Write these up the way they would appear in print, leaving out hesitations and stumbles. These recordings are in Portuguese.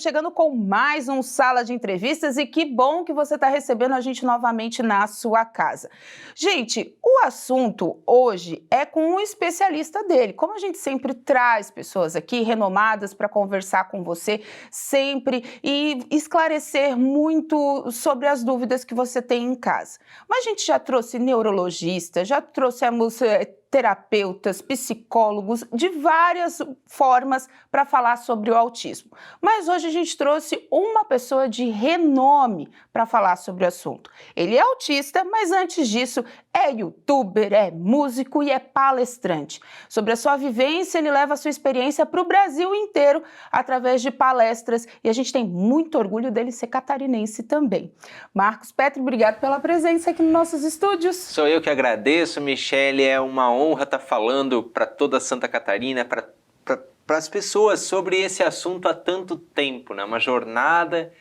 chegando com mais um Sala de Entrevistas e que bom que você está recebendo a gente novamente na sua casa. Gente, o assunto hoje é com um especialista dele. Como a gente sempre traz pessoas aqui renomadas para conversar com você sempre e esclarecer muito sobre as dúvidas que você tem em casa. Mas a gente já trouxe neurologistas, já trouxemos terapeutas, psicólogos, de várias formas para falar sobre o autismo. Mas hoje a gente trouxe uma pessoa de renome para falar sobre o assunto. Ele é autista, mas antes disso é youtuber, é músico e é palestrante. Sobre a sua vivência, ele leva a sua experiência para o Brasil inteiro através de palestras e a gente tem muito orgulho dele ser catarinense também. Marcos Petri, obrigado pela presença aqui nos nossos estúdios. Sou eu que agradeço, Michele, é uma honra estar falando para toda Santa Catarina, para as pessoas sobre esse assunto há tanto tempo, né? Uma jornada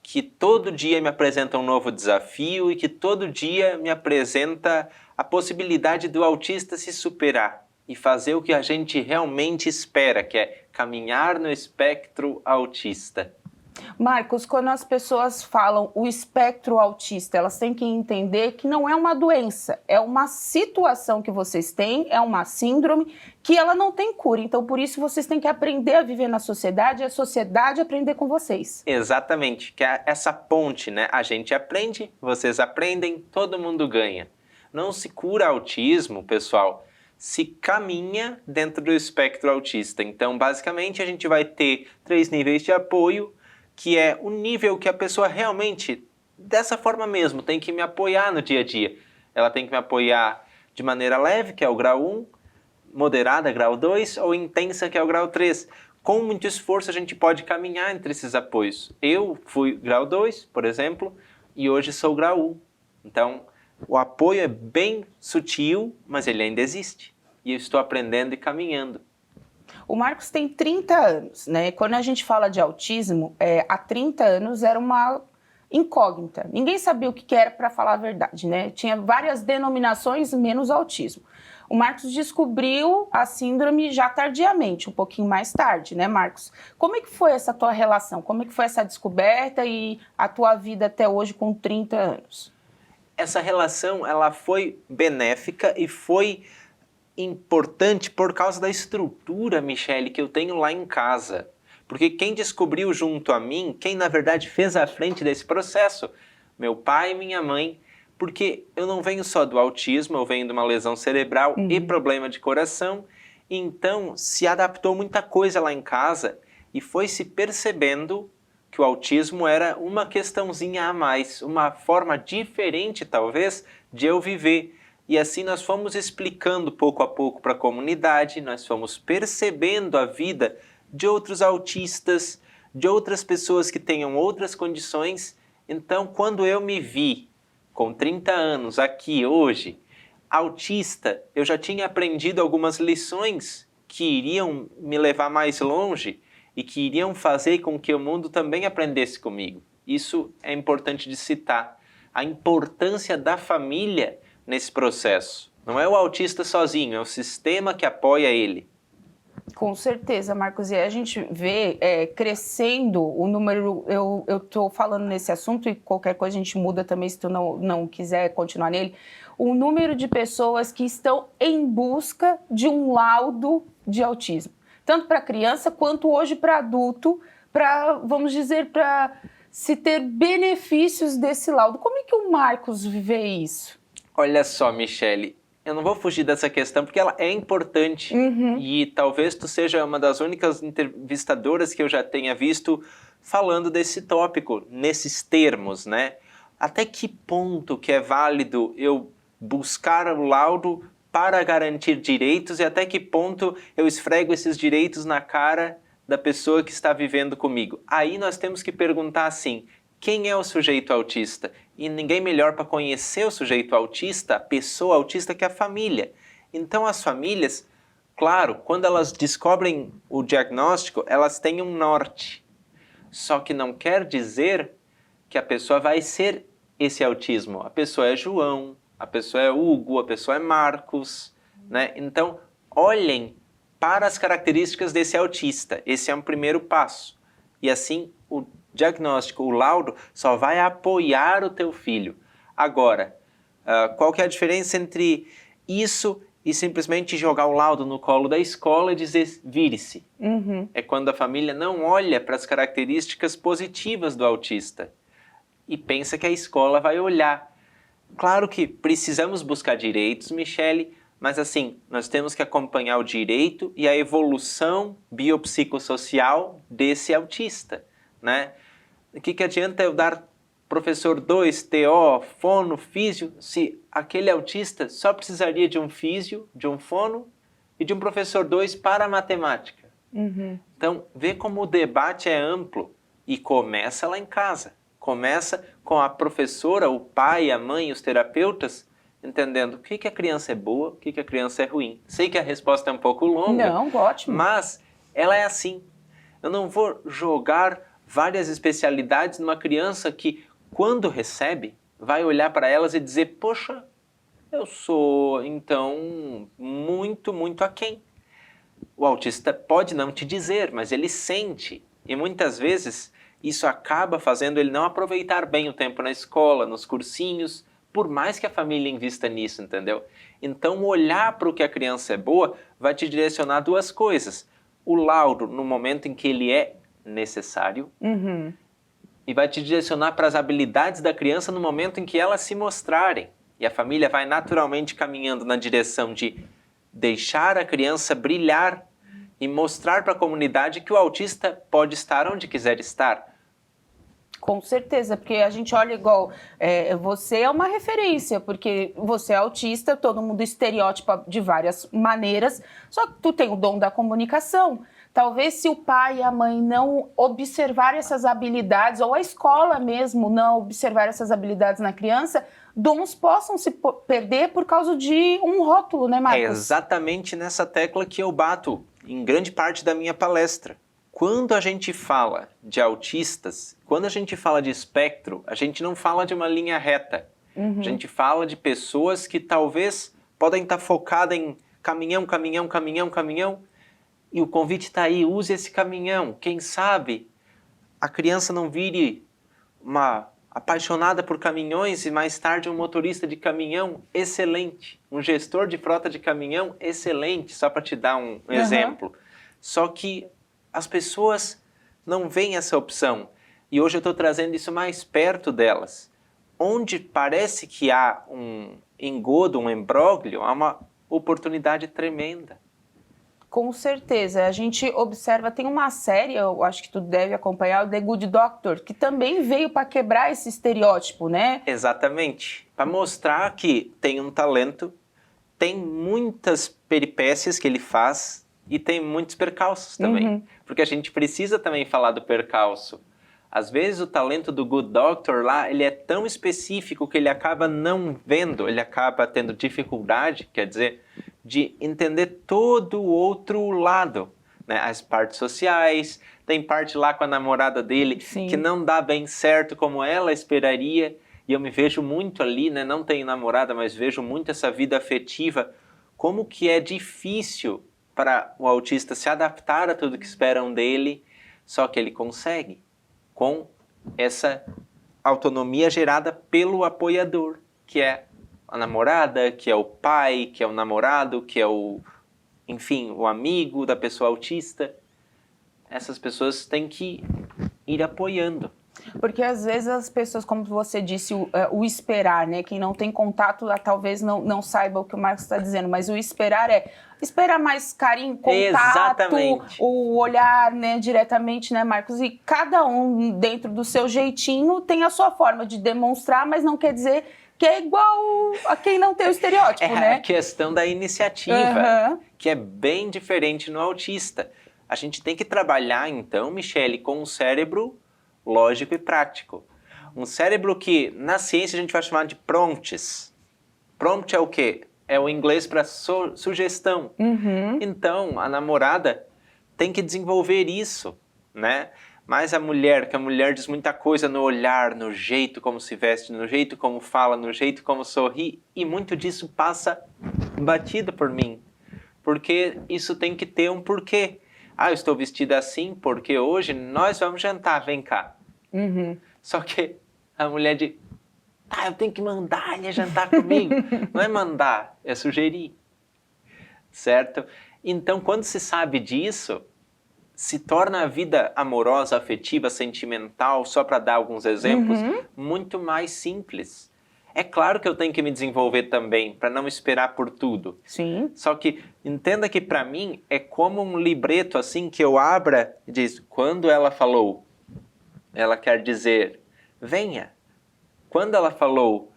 que todo dia me apresenta um novo desafio e que todo dia me apresenta a possibilidade do autista se superar e fazer o que a gente realmente espera, que é caminhar no espectro autista. Marcos, quando as pessoas falam o espectro autista, elas têm que entender que não é uma doença, é uma situação que vocês têm, é uma síndrome que ela não tem cura. Então, por isso, vocês têm que aprender a viver na sociedade e a sociedade aprender com vocês. Exatamente, que é essa ponte, né? A gente aprende, vocês aprendem, todo mundo ganha. Não se cura autismo, pessoal, se caminha dentro do espectro autista. Então, basicamente, a gente vai ter 3 níveis de apoio, que é o nível que a pessoa realmente, dessa forma mesmo, tem que me apoiar no dia a dia. Ela tem que me apoiar de maneira leve, que é o grau 1, moderada, grau 2, ou intensa, que é o grau 3. Com muito esforço, a gente pode caminhar entre esses apoios. Eu fui grau 2, por exemplo, e hoje sou grau 1. Então, o apoio é bem sutil, mas ele ainda existe. E eu estou aprendendo e caminhando. O Marcos tem 30 anos, né? Quando a gente fala de autismo, há 30 anos era uma incógnita. Ninguém sabia o que era, para falar a verdade, né? Tinha várias denominações, menos autismo. O Marcos descobriu a síndrome já tardiamente, um pouquinho mais tarde, né, Marcos? Como é que foi essa tua relação? Como é que foi essa descoberta e a tua vida até hoje com 30 anos? Essa relação, ela foi benéfica e foi importante por causa da estrutura, Michele, que eu tenho lá em casa. Porque quem descobriu junto a mim, quem na verdade fez a frente desse processo, meu pai e minha mãe, porque eu não venho só do autismo, eu venho de uma lesão cerebral e problema de coração, então se adaptou muita coisa lá em casa e foi se percebendo que o autismo era uma questãozinha a mais, uma forma diferente talvez de eu viver. E assim nós fomos explicando pouco a pouco para a comunidade, nós fomos percebendo a vida de outros autistas, de outras pessoas que tenham outras condições. Então, quando eu me vi com 30 anos aqui hoje, autista, eu já tinha aprendido algumas lições que iriam me levar mais longe e que iriam fazer com que o mundo também aprendesse comigo. Isso é importante de citar. A importância da família nesse processo. Não é o autista sozinho, é o sistema que apoia ele. Com certeza, Marcos. E a gente vê crescendo o número, eu estou falando nesse assunto e qualquer coisa a gente muda também se tu não quiser continuar nele, o número de pessoas que estão em busca de um laudo de autismo. Tanto para criança quanto hoje para adulto, para, vamos dizer, para se ter benefícios desse laudo. Como é que o Marcos vê isso? Olha só, Michele, eu não vou fugir dessa questão porque ela é importante e talvez tu seja uma das únicas entrevistadoras que eu já tenha visto falando desse tópico, nesses termos, né? Até que ponto que é válido eu buscar o laudo para garantir direitos e até que ponto eu esfrego esses direitos na cara da pessoa que está vivendo comigo? Aí nós temos que perguntar assim, quem é o sujeito autista? E ninguém melhor para conhecer o sujeito autista, a pessoa autista, que a família. Então as famílias, claro, quando elas descobrem o diagnóstico, elas têm um norte. Só que não quer dizer que a pessoa vai ser esse autismo. A pessoa é João, a pessoa é Hugo, a pessoa é Marcos, né? Então, olhem para as características desse autista. Esse é um primeiro passo. E assim, o diagnóstico, o laudo, só vai apoiar o teu filho. Agora, qual que é a diferença entre isso e simplesmente jogar o laudo no colo da escola e dizer vire-se? É quando a família não olha para as características positivas do autista e pensa que a escola vai olhar. Claro que precisamos buscar direitos, Michele, mas assim, nós temos que acompanhar o direito e a evolução biopsicossocial desse autista, né? O que adianta eu dar professor 2, TO, fono, físio, se aquele autista só precisaria de um físio, de um fono e de um professor 2 para a matemática? Então, vê como o debate é amplo e começa lá em casa. Começa com a professora, o pai, a mãe, os terapeutas, entendendo o que a criança é boa, o que a criança é ruim. Sei que a resposta é um pouco longa, Não, ótimo. Mas ela é assim. Eu não vou jogar várias especialidades numa criança que, quando recebe, vai olhar para elas e dizer, poxa, eu sou, então, muito, muito aquém. O autista pode não te dizer, mas ele sente. E muitas vezes isso acaba fazendo ele não aproveitar bem o tempo na escola, nos cursinhos, por mais que a família invista nisso, entendeu? Então, olhar para o que a criança é boa vai te direcionar duas coisas. O laudo, no momento em que ele é necessário, e vai te direcionar para as habilidades da criança no momento em que elas se mostrarem. E a família vai naturalmente caminhando na direção de deixar a criança brilhar e mostrar para a comunidade que o autista pode estar onde quiser estar. Com certeza, porque a gente olha igual, você é uma referência, porque você é autista, todo mundo estereótipa de várias maneiras, só que tu tem o dom da comunicação. Talvez se o pai e a mãe não observarem essas habilidades, ou a escola mesmo não observar essas habilidades na criança, dons possam se perder por causa de um rótulo, né, Marcos? É exatamente nessa tecla que eu bato em grande parte da minha palestra. Quando a gente fala de autistas, quando a gente fala de espectro, a gente não fala de uma linha reta. A gente fala de pessoas que talvez podem estar focadas em caminhão, caminhão, caminhão, caminhão, e o convite está aí, use esse caminhão. Quem sabe a criança não vire uma apaixonada por caminhões e mais tarde um motorista de caminhão excelente, um gestor de frota de caminhão excelente, só para te dar um exemplo. Só que as pessoas não veem essa opção e hoje eu estou trazendo isso mais perto delas. Onde parece que há um engodo, um imbróglio, há uma oportunidade tremenda. Com certeza, a gente observa, tem uma série, eu acho que tu deve acompanhar, o The Good Doctor, que também veio para quebrar esse estereótipo, né? Exatamente, para mostrar que tem um talento, tem muitas peripécias que ele faz e tem muitos percalços também, porque a gente precisa também falar do percalço. Às vezes o talento do Good Doctor lá, ele é tão específico que ele acaba não vendo, ele acaba tendo dificuldade, quer dizer, de entender todo o outro lado, né? As partes sociais, tem parte lá com a namorada dele que não dá bem certo como ela esperaria, e eu me vejo muito ali, né? Não tenho namorada, mas vejo muito essa vida afetiva, como que é difícil para o autista se adaptar a tudo que esperam dele, só que ele consegue, com essa autonomia gerada pelo apoiador, que é a namorada, que é o pai, que é o namorado, que é enfim, o amigo da pessoa autista. Essas pessoas têm que ir apoiando. Porque às vezes as pessoas, como você disse, o esperar, né? Quem não tem contato talvez não saiba o que o Marcos está dizendo, mas o esperar é esperar mais carinho, contato, Exatamente. o olhar, né, diretamente, né, Marcos? E cada um, dentro do seu jeitinho, tem a sua forma de demonstrar, mas não quer dizer que é igual a quem não tem o estereótipo, né? É a questão da iniciativa, que é bem diferente no autista. A gente tem que trabalhar, então, Michele, com um cérebro lógico e prático. Um cérebro que, na ciência, a gente vai chamar de prompts. Prompt é o quê? É o inglês para sugestão. Então, a namorada tem que desenvolver isso, né? Mas a mulher, que a mulher diz muita coisa no olhar, no jeito como se veste, no jeito como fala, no jeito como sorri, e muito disso passa batido por mim. Porque isso tem que ter um porquê. eu estou vestida assim porque hoje nós vamos jantar, vem cá. Só que a mulher diz, eu tenho que mandar ele jantar comigo. Não é mandar, é sugerir. Certo? Então, quando se sabe disso, se torna a vida amorosa, afetiva, sentimental, só para dar alguns exemplos, muito mais simples. É claro que eu tenho que me desenvolver também, para não esperar por tudo. Sim. Só que entenda que para mim é como um libreto assim que eu abra e diz, quando ela falou, ela quer dizer, venha. Quando ela falou,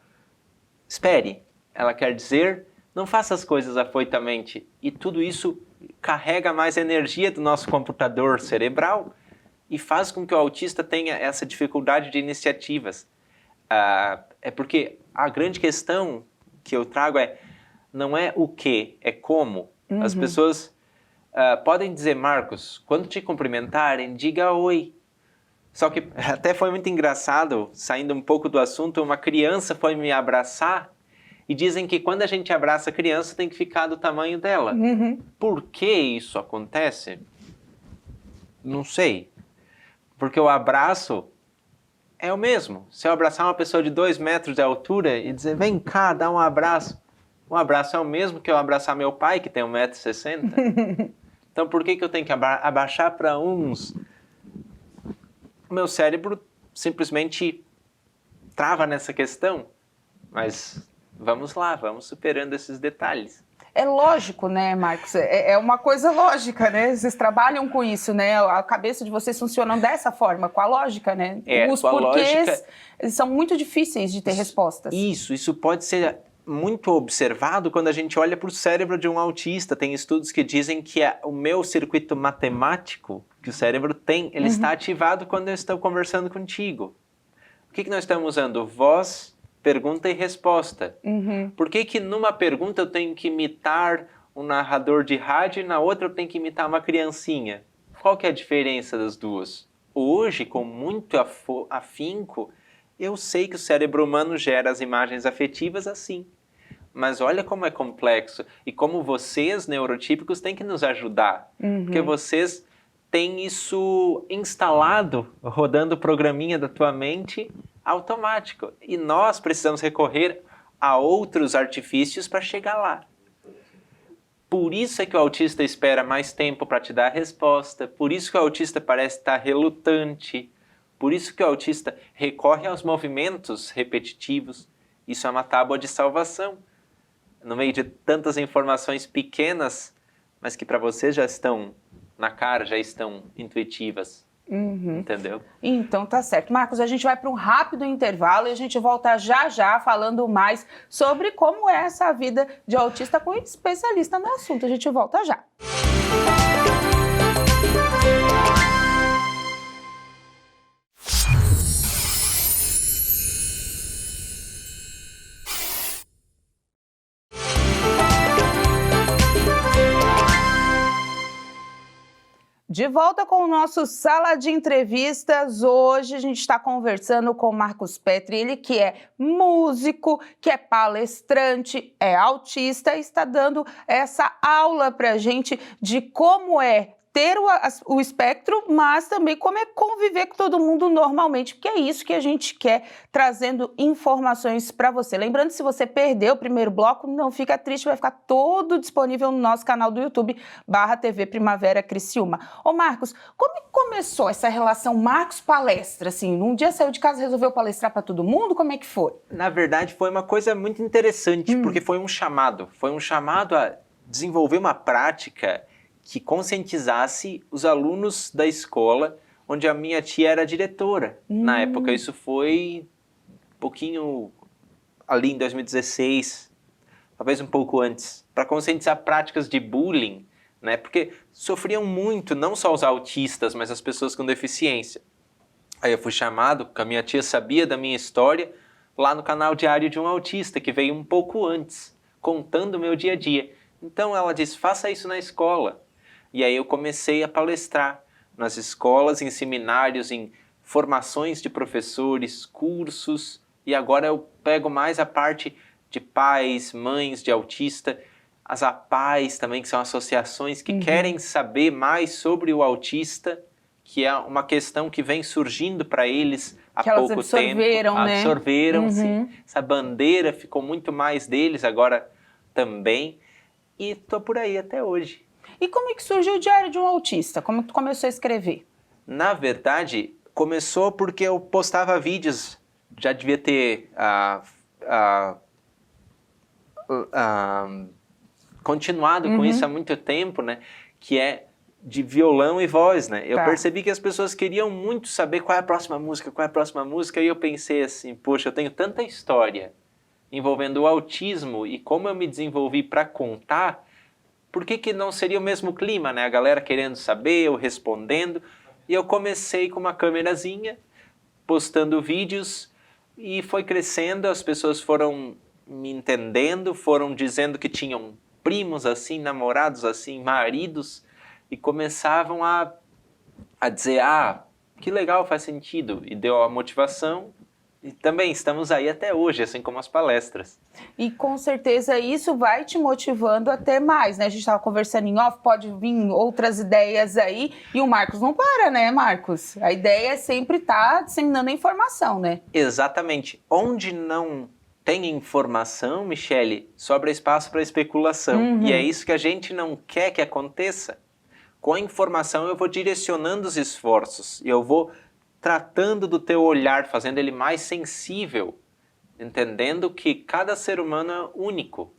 espere, ela quer dizer, não faça as coisas afoitamente. E tudo isso carrega mais energia do nosso computador cerebral e faz com que o autista tenha essa dificuldade de iniciativas. É porque a grande questão que eu trago não é o que, é como. As pessoas podem dizer, Marcos, quando te cumprimentarem, diga oi. Só que até foi muito engraçado, saindo um pouco do assunto, uma criança foi me abraçar e dizem que quando a gente abraça a criança tem que ficar do tamanho dela. Por que isso acontece? Não sei. Porque o abraço é o mesmo. Se eu abraçar uma pessoa de 2 metros de altura e dizer, vem cá, dá um abraço é o mesmo que eu abraçar meu pai, que tem 1,60 m. Então por que eu tenho que abaixar para uns? O meu cérebro simplesmente trava nessa questão. Mas vamos lá, vamos superando esses detalhes. É lógico, né, Marcos? É uma coisa lógica, né? Vocês trabalham com isso, né? A cabeça de vocês funciona dessa forma, com a lógica, né? Os porquês são muito difíceis de ter respostas. Isso pode ser muito observado quando a gente olha para o cérebro de um autista. Tem estudos que dizem que o meu circuito matemático que o cérebro tem, ele está ativado quando eu estou conversando contigo. O que nós estamos usando? Voz, pergunta e resposta. Por que numa pergunta eu tenho que imitar um narrador de rádio e na outra eu tenho que imitar uma criancinha? Qual que é a diferença das duas? Hoje, com muito afinco, eu sei que o cérebro humano gera as imagens afetivas assim. Mas olha como é complexo e como vocês, neurotípicos, têm que nos ajudar. Porque vocês têm isso instalado, rodando o programinha da tua mente automático. E nós precisamos recorrer a outros artifícios para chegar lá. Por isso é que o autista espera mais tempo para te dar a resposta. Por isso que o autista parece estar relutante. Por isso que o autista recorre aos movimentos repetitivos. Isso é uma tábua de salvação. No meio de tantas informações pequenas, mas que para vocês já estão na cara, já estão intuitivas. Entendeu? Então tá certo. Marcos, a gente vai para um rápido intervalo e a gente volta já falando mais sobre como é essa vida de autista com um especialista no assunto. A gente volta já. De volta com o nosso Sala de Entrevistas. Hoje a gente está conversando com o Marcos Petri, ele que é músico, que é palestrante, é autista e está dando essa aula para a gente de como é ter o espectro, mas também como é conviver com todo mundo normalmente, porque é isso que a gente quer, trazendo informações para você. Lembrando, se você perdeu o primeiro bloco, não fica triste, vai ficar todo disponível no nosso canal do YouTube, /TV Primavera Criciúma. Ô Marcos, como é que começou essa relação Marcos-palestra? Assim, um dia saiu de casa e resolveu palestrar para todo mundo? Como é que foi? Na verdade, foi uma coisa muito interessante, porque foi um chamado a desenvolver uma prática que conscientizasse os alunos da escola onde a minha tia era diretora. Na época, isso foi um pouquinho ali em 2016, talvez um pouco antes, para conscientizar práticas de bullying, né? Porque sofriam muito, não só os autistas, mas as pessoas com deficiência. Aí eu fui chamado, porque a minha tia sabia da minha história, lá no canal Diário de um Autista, que veio um pouco antes, contando o meu dia a dia. Então ela disse, faça isso na escola. E aí eu comecei a palestrar nas escolas, em seminários, em formações de professores, cursos. E agora eu pego mais a parte de pais, mães de autista. as APAES também, que são associações que querem saber mais sobre o autista, que é uma questão que vem surgindo para eles há Que elas pouco absorveram, tempo. né? Absorveram, sim. Essa bandeira ficou muito mais deles agora também. E tô por aí até hoje. E como é que surgiu o Diário de um Autista? Como que tu começou a escrever? Na verdade, começou porque eu postava vídeos, já devia ter continuado com isso há muito tempo, né? Que é de violão e voz, né? Eu percebi que as pessoas queriam muito saber qual é a próxima música, e eu pensei assim, poxa, eu tenho tanta história envolvendo o autismo e como eu me desenvolvi para contar, por que não seria o mesmo clima, né? A galera querendo saber, eu respondendo, e eu comecei com uma câmerazinha, postando vídeos, e foi crescendo, as pessoas foram me entendendo, foram dizendo que tinham primos assim, namorados assim, maridos, e começavam a dizer, que legal, faz sentido, e deu a motivação, e também estamos aí até hoje, assim como as palestras. E com certeza isso vai te motivando a ter mais, né? A gente estava conversando em off, pode vir outras ideias aí, e o Marcos não para, né, Marcos? A ideia é sempre estar disseminando a informação, né? Exatamente. Onde não tem informação, Michele, sobra espaço para especulação. E é isso que a gente não quer que aconteça. Com a informação eu vou direcionando os esforços, e eu vou tratando do teu olhar, fazendo ele mais sensível, entendendo que cada ser humano é único.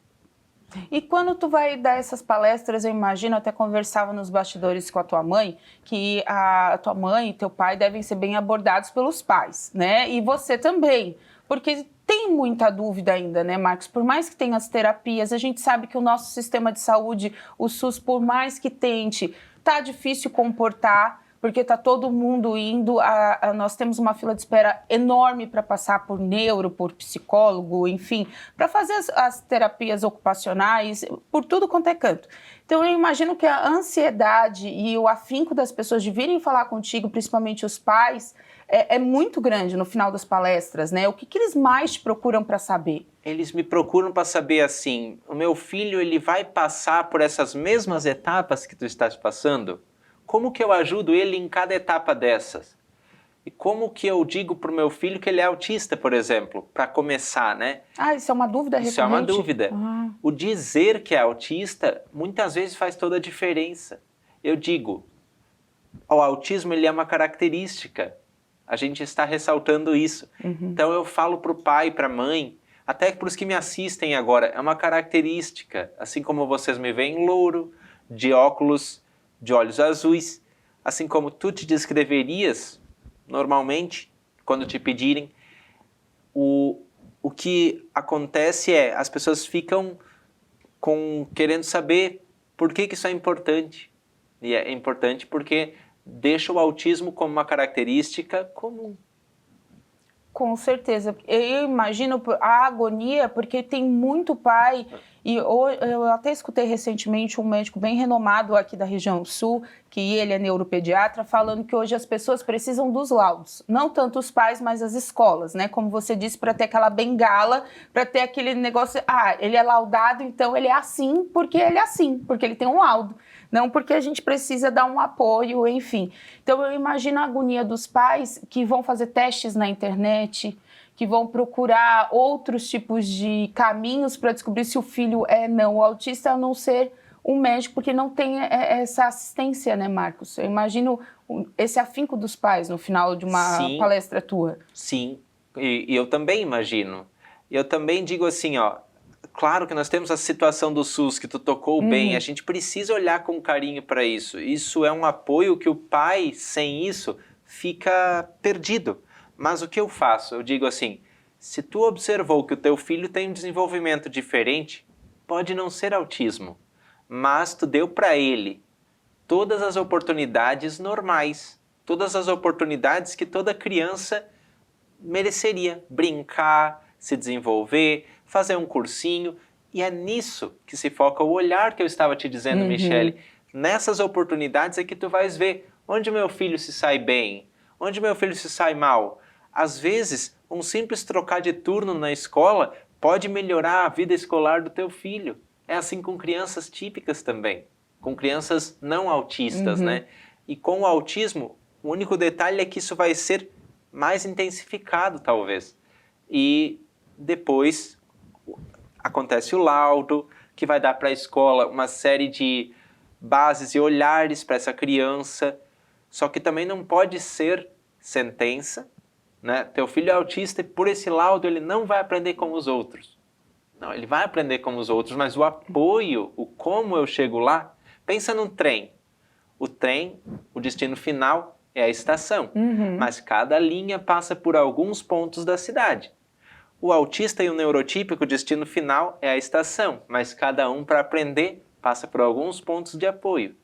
E quando tu vai dar essas palestras, eu imagino, eu até conversava nos bastidores com a tua mãe, que a tua mãe e teu pai devem ser bem abordados pelos pais, né? E você também, porque tem muita dúvida ainda, né, Marcos? Por mais que tenha as terapias, a gente sabe que o nosso sistema de saúde, o SUS, por mais que tente, tá difícil comportar, porque está todo mundo indo, nós temos uma fila de espera enorme para passar por neuro, por psicólogo, enfim, para fazer as terapias ocupacionais, por tudo quanto é canto. Então eu imagino que a ansiedade e o afinco das pessoas de virem falar contigo, principalmente os pais, é muito grande no final das palestras, né? O que eles mais te procuram para saber? Eles me procuram para saber assim, o meu filho ele vai passar por essas mesmas etapas que tu estás passando? Como que eu ajudo ele em cada etapa dessas? E como que eu digo para o meu filho que ele é autista, por exemplo, para começar, né? Isso é uma dúvida recorrente? Isso é uma dúvida. O dizer que é autista, muitas vezes faz toda a diferença. Eu digo, o autismo ele é uma característica. A gente está ressaltando isso. Então eu falo para o pai e para a mãe, até para os que me assistem agora, é uma característica. Assim como vocês me veem louro, de óculos, de olhos azuis, assim como tu te descreverias normalmente, quando te pedirem, o que acontece é, as pessoas ficam querendo saber por que isso é importante. E é importante porque deixa o autismo como uma característica comum. Com certeza. Eu imagino a agonia, porque tem muito pai, e eu até escutei recentemente um médico bem renomado aqui da região sul, que ele é neuropediatra, falando que hoje as pessoas precisam dos laudos. Não tanto os pais, mas as escolas, né? Como você disse, para ter aquela bengala, para ter aquele negócio, ele é laudado, então ele é assim, porque ele tem um laudo. Não porque a gente precisa dar um apoio, enfim. Então eu imagino a agonia dos pais que vão fazer testes na internet, que vão procurar outros tipos de caminhos para descobrir se o filho é não autista, a não ser um médico, porque não tem essa assistência, né, Marcos? Eu imagino esse afinco dos pais no final de uma palestra tua. Sim, e eu também imagino. Eu também digo assim, claro que nós temos a situação do SUS que tu tocou bem, a gente precisa olhar com carinho para isso. Isso é um apoio que o pai, sem isso, fica perdido. Mas o que eu faço? Eu digo assim, se tu observou que o teu filho tem um desenvolvimento diferente, pode não ser autismo, mas tu deu para ele todas as oportunidades normais, todas as oportunidades que toda criança mereceria. Brincar, se desenvolver, fazer um cursinho, e é nisso que se foca o olhar que eu estava te dizendo, Michele. Nessas oportunidades é que tu vais ver onde meu filho se sai bem, onde meu filho se sai mal. Às vezes, um simples trocar de turno na escola pode melhorar a vida escolar do teu filho. É assim com crianças típicas também, com crianças não autistas, né? E com o autismo, o único detalhe é que isso vai ser mais intensificado, talvez. E depois acontece o laudo, que vai dar para a escola uma série de bases e olhares para essa criança. Só que também não pode ser sentença, né? Teu filho é autista e por esse laudo ele não vai aprender como os outros. Não, ele vai aprender como os outros, mas o apoio, o como eu chego lá, pensa num trem. O trem, o destino final é a estação, mas cada linha passa por alguns pontos da cidade. O autista e o neurotípico, o destino final é a estação, mas cada um, para aprender, passa por alguns pontos de apoio.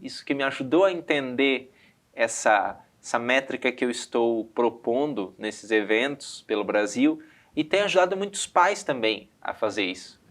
Isso que me ajudou a entender essa métrica que eu estou propondo nesses eventos pelo Brasil e tem ajudado muitos pais também a fazer isso.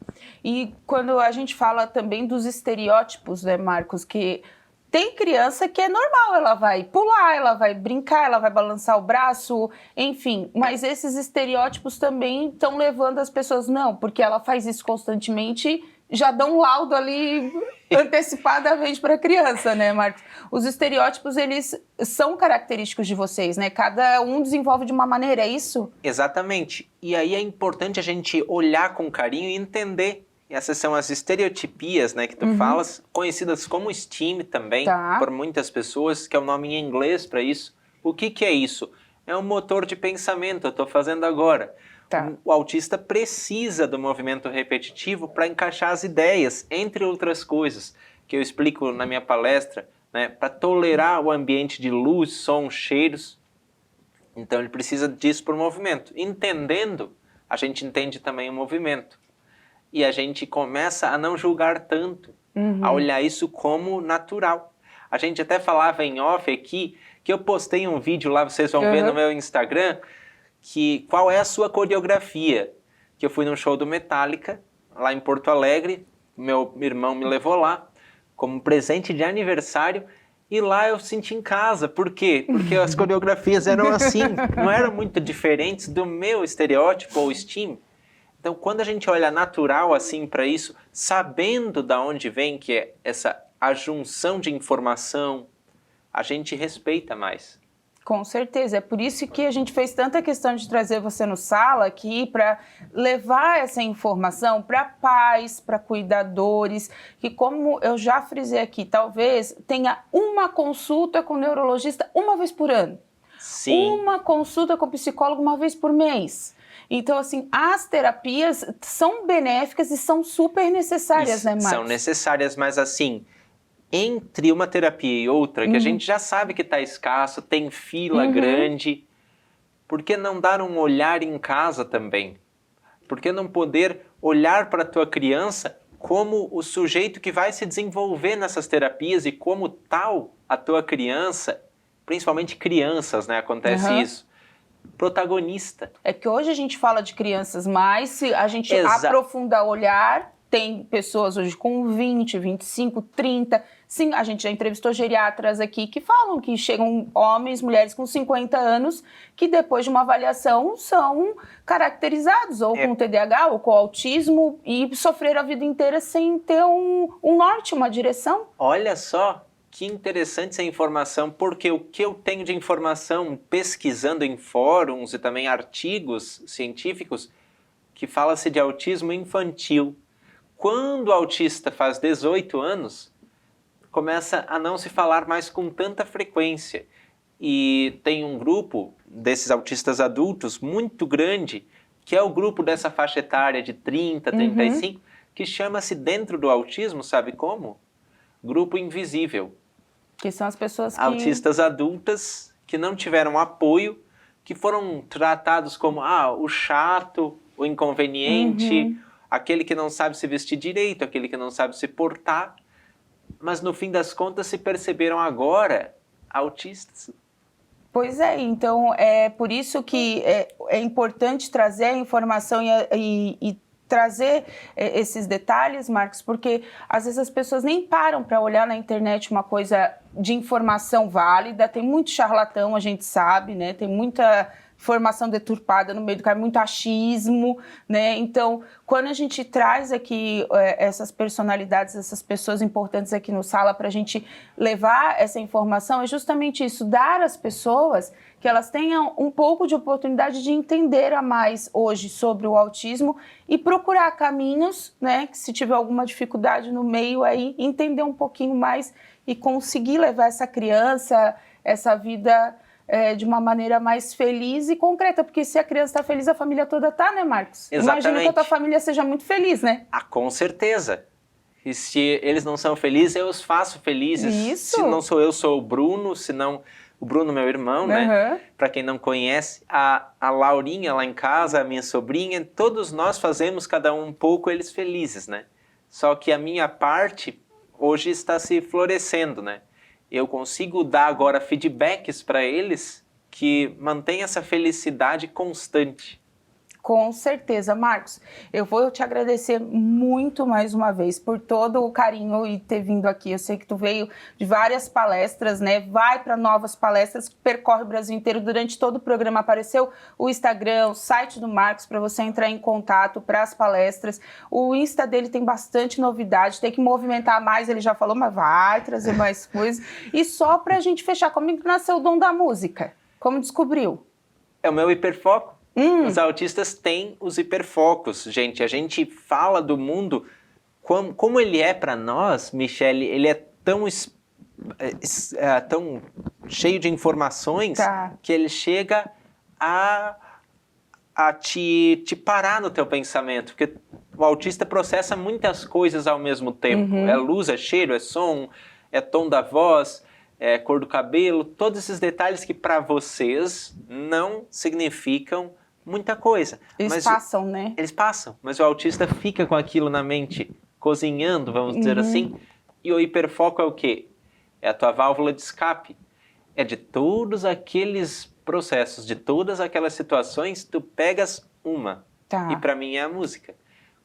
E quando a gente fala também dos estereótipos, né, Marcos, que tem criança que é normal, ela vai pular, ela vai brincar, ela vai balançar o braço, enfim. Mas esses estereótipos também estão levando as pessoas, não, porque ela faz isso constantemente, já dão um laudo ali antecipadamente para a criança, né, Marcos? Os estereótipos, eles são característicos de vocês, né? Cada um desenvolve de uma maneira, é isso? Exatamente. E aí é importante a gente olhar com carinho e entender. Essas são as estereotipias, né, que tu falas, conhecidas como STEAM também, por muitas pessoas, que é o nome em inglês para isso. O que é isso? É um motor de pensamento, eu estou fazendo agora. O autista precisa do movimento repetitivo para encaixar as ideias, entre outras coisas, que eu explico na minha palestra, né, para tolerar o ambiente de luz, som, cheiros. Então ele precisa disso por movimento. Entendendo, a gente entende também o movimento. E a gente começa a não julgar tanto, a olhar isso como natural. A gente até falava em off aqui, que eu postei um vídeo lá, vocês vão ver no meu Instagram, que qual é a sua coreografia. Que eu fui num show do Metallica, lá em Porto Alegre, meu irmão me levou lá, como presente de aniversário, e lá eu senti em casa. Por quê? Porque as coreografias eram assim, não eram muito diferentes do meu estereótipo ou STEAM. Então, quando a gente olha natural assim para isso, sabendo de onde vem que é essa a junção de informação, a gente respeita mais. Com certeza, é por isso que a gente fez tanta questão de trazer você no Sala aqui para levar essa informação para pais, para cuidadores, que como eu já frisei aqui, talvez tenha uma consulta com o neurologista uma vez por ano. Sim. Uma consulta com o psicólogo uma vez por mês. Então, assim, as terapias são benéficas e são super necessárias, né, Marcos? São necessárias, mas assim, entre uma terapia e outra, que a gente já sabe que está escasso, tem fila grande, por que não dar um olhar em casa também? Por que não poder olhar para a tua criança como o sujeito que vai se desenvolver nessas terapias e como tal a tua criança, principalmente crianças, né, acontece isso, protagonista. É que hoje a gente fala de crianças, mas se a gente aprofundar o olhar, tem pessoas hoje com 20, 25, 30. Sim, a gente já entrevistou geriatras aqui que falam que chegam homens, mulheres com 50 anos que depois de uma avaliação são caracterizados ou com TDAH ou com autismo e sofreram a vida inteira sem ter um norte, uma direção. Olha só. Que interessante essa informação, porque o que eu tenho de informação pesquisando em fóruns e também artigos científicos que fala-se de autismo infantil. Quando o autista faz 18 anos, começa a não se falar mais com tanta frequência. E tem um grupo desses autistas adultos muito grande, que é o grupo dessa faixa etária de 30, 35, que chama-se dentro do autismo, sabe como? Grupo invisível. Que são as pessoas que... Autistas adultas que não tiveram apoio, que foram tratados como o chato, o inconveniente, aquele que não sabe se vestir direito, aquele que não sabe se portar, mas no fim das contas se perceberam agora autistas. Pois é, então é por isso que é importante trazer a informação e trazer esses detalhes, Marcos, porque às vezes as pessoas nem param para olhar na internet uma coisa de informação válida, tem muito charlatão, a gente sabe, né? Tem muita informação deturpada no meio do caminho, muito achismo, né? Então, quando a gente traz aqui essas personalidades, essas pessoas importantes aqui no Sala para a gente levar essa informação, é justamente isso, dar às pessoas que elas tenham um pouco de oportunidade de entender a mais hoje sobre o autismo e procurar caminhos, né, que se tiver alguma dificuldade no meio aí, entender um pouquinho mais e conseguir levar essa criança, essa vida de uma maneira mais feliz e concreta, porque se a criança está feliz, a família toda está, né, Marcos? Exatamente. Imagina que a tua família seja muito feliz, né? Ah, com certeza. E se eles não são felizes, eu os faço felizes. Isso. Se não sou eu, sou o Bruno, se não... O Bruno, meu irmão, né? Para quem não conhece, a Laurinha lá em casa, a minha sobrinha, todos nós fazemos cada um pouco eles felizes, né? Só que a minha parte hoje está se florescendo, né? Eu consigo dar agora feedbacks para eles que mantém essa felicidade constante. Com certeza, Marcos. Eu vou te agradecer muito mais uma vez por todo o carinho e ter vindo aqui. Eu sei que tu veio de várias palestras, né? Vai para novas palestras, percorre o Brasil inteiro. Durante todo o programa apareceu o Instagram, o site do Marcos para você entrar em contato para as palestras. O Insta dele tem bastante novidade, tem que movimentar mais, ele já falou, mas vai trazer mais coisas. E só para a gente fechar, como que nasceu o dom da música? Como descobriu? É o meu hiperfoco. Os autistas têm os hiperfocos, gente. A gente fala do mundo como ele é para nós, Michele. Ele é tão cheio de informações que ele chega a te parar no teu pensamento. Porque o autista processa muitas coisas ao mesmo tempo. É luz, é cheiro, é som, é tom da voz, é cor do cabelo. Todos esses detalhes que para vocês não significam muita coisa. Eles passam, né? Eles passam, mas o autista fica com aquilo na mente, cozinhando, vamos dizer assim. E o hiperfoco é o quê? É a tua válvula de escape. É de todos aqueles processos, de todas aquelas situações, tu pegas uma. E para mim é a música.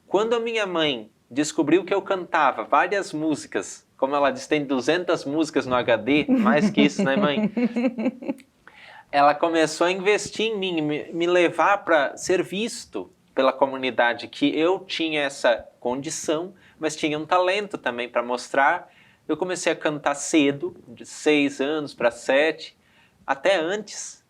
Quando a minha mãe descobriu que eu cantava várias músicas, como ela diz, tem 200 músicas no HD, mais que isso, né, mãe? Ela começou a investir em mim, me levar para ser visto pela comunidade, que eu tinha essa condição, mas tinha um talento também para mostrar. Eu comecei a cantar cedo, de 6 anos para 7, até antes.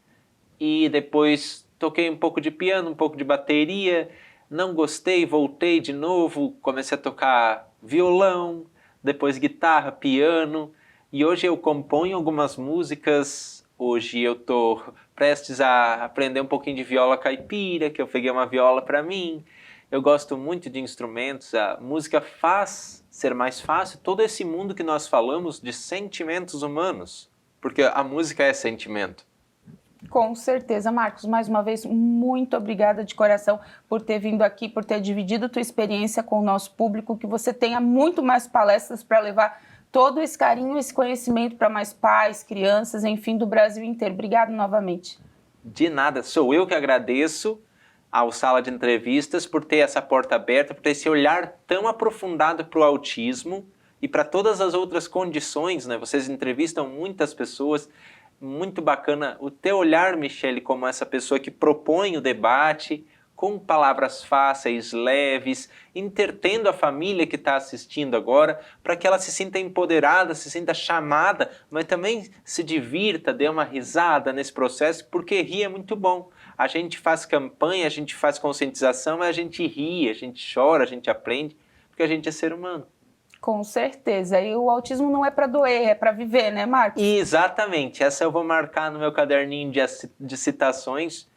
E depois toquei um pouco de piano, um pouco de bateria, não gostei, voltei de novo, comecei a tocar violão, depois guitarra, piano. E hoje eu componho algumas músicas. Hoje eu estou prestes a aprender um pouquinho de viola caipira, que eu peguei uma viola para mim. Eu gosto muito de instrumentos, a música faz ser mais fácil todo esse mundo que nós falamos de sentimentos humanos, porque a música é sentimento. Com certeza, Marcos. Mais uma vez, muito obrigada de coração por ter vindo aqui, por ter dividido tua experiência com o nosso público, que você tenha muito mais palestras para levar todo esse carinho, esse conhecimento para mais pais, crianças, enfim, do Brasil inteiro. Obrigado novamente. De nada, sou eu que agradeço ao Sala de Entrevistas por ter essa porta aberta, por ter esse olhar tão aprofundado para o autismo e para todas as outras condições, né? Vocês entrevistam muitas pessoas, muito bacana o teu olhar, Michele, como essa pessoa que propõe o debate, com palavras fáceis, leves, entretendo a família que está assistindo agora, para que ela se sinta empoderada, se sinta chamada, mas também se divirta, dê uma risada nesse processo, porque rir é muito bom. A gente faz campanha, a gente faz conscientização, mas a gente ri, a gente chora, a gente aprende, porque a gente é ser humano. Com certeza. E o autismo não é para doer, é para viver, né, Marcos? Exatamente. Essa eu vou marcar no meu caderninho de citações.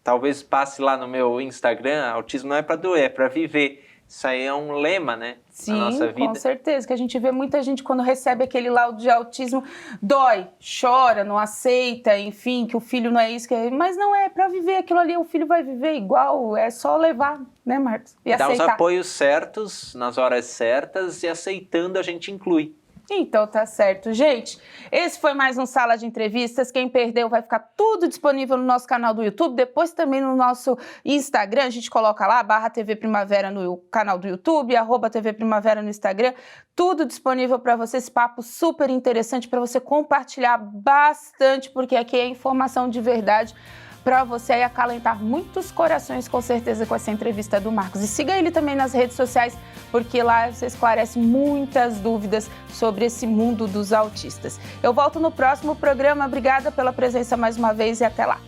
Talvez passe lá no meu Instagram. Autismo não é para doer, é para viver. Isso aí é um lema, né? Sim, na nossa vida. Com certeza. Que a gente vê muita gente quando recebe aquele laudo de autismo, dói, chora, não aceita, enfim, que o filho não é isso. Mas não é para viver aquilo ali, o filho vai viver igual, é só levar, né, Marcos? E dar aceitar. Os apoios certos, nas horas certas, e aceitando a gente inclui. Então tá certo, gente. Esse foi mais um Sala de Entrevistas. Quem perdeu vai ficar tudo disponível no nosso canal do YouTube, depois também no nosso Instagram. A gente coloca lá, /TV Primavera no canal do YouTube, @TV Primavera no Instagram. Tudo disponível para você, esse papo super interessante para você compartilhar bastante, porque aqui é informação de verdade para você aí acalentar muitos corações, com certeza, com essa entrevista do Marcos. E siga ele também nas redes sociais, porque lá você esclarece muitas dúvidas sobre esse mundo dos autistas. Eu volto no próximo programa. Obrigada pela presença mais uma vez e até lá.